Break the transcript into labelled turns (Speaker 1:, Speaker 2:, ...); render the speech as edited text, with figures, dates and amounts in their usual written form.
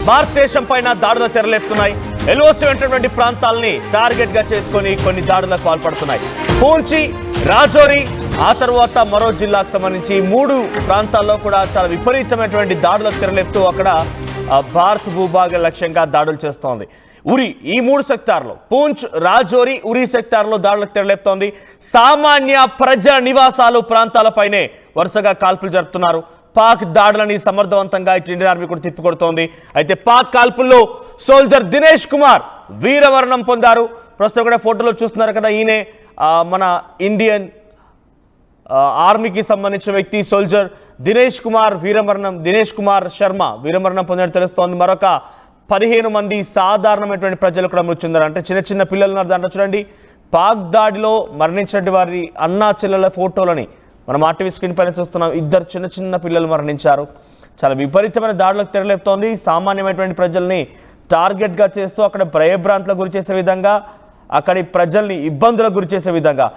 Speaker 1: భారతదేశం పైన దాడుల తెరలేపుతున్నాయి. ఎల్ఓసి వెంటటువంటి ప్రాంతాలని టార్గెట్ గా చేసుకొని కొన్ని దాడులకు పాల్పడుతున్నాయి. పూంచి, రాజోరి, ఆ తర్వాత మరో జిల్లాకు సంబంధించి 3 ప్రాంతాల్లో కూడా చాలా విపరీతమైనటువంటి దాడులకు తెరలేపుతూ అక్కడ భారత భూభాగ లక్ష్యంగా దాడులు చేస్తోంది. ఉరి ఈ 3 సెక్టార్లో పూంచ్, రాజోరి, ఉరి సెక్టార్లో దాడులకు తెరలేపుతోంది. సామాన్య ప్రజల నివాసాలు ప్రాంతాలపైనే వరుసగా కాల్పులు జరుపుతున్నారు. పాక్ దాడులని సమర్థవంతంగా ఇటు ఇండియన్ ఆర్మీ కూడా తిప్పికొడుతోంది. అయితే పాక్ కాల్పుల్లో సోల్జర్ దినేష్ కుమార్ వీరమరణం పొందారు. ప్రస్తుతం కూడా ఫోటోలో చూస్తున్నారు కదా, ఈయనే మన ఇండియన్ ఆర్మీకి సంబంధించిన వ్యక్తి సోల్జర్ దినేష్ కుమార్ శర్మ వీరమరణం పొందినట్టు తెలుస్తోంది. మరొక 15 మంది సాధారణమైనటువంటి ప్రజలు కూడా మృతి చెందారు. అంటే చిన్న చిన్న పిల్లలు ఉన్నారు. దాంట్లో చూడండి, పాక్ దాడిలో మరణించిన వారి అన్నా చెల్లెల ఫోటోలని మనం ఆర్టీవీ స్క్రీన్ పైన చూస్తున్నాం. 2 చిన్న చిన్న పిల్లలు మరణించారు. చాలా విపరీతమైన దాడులకు తెరలేపుతోంది. సామాన్యమైనటువంటి ప్రజల్ని టార్గెట్గా చేస్తూ అక్కడ భయభ్రాంతులకు గురి చేసే విధంగా, అక్కడి ప్రజల్ని ఇబ్బందులకు గురి చేసే విధంగా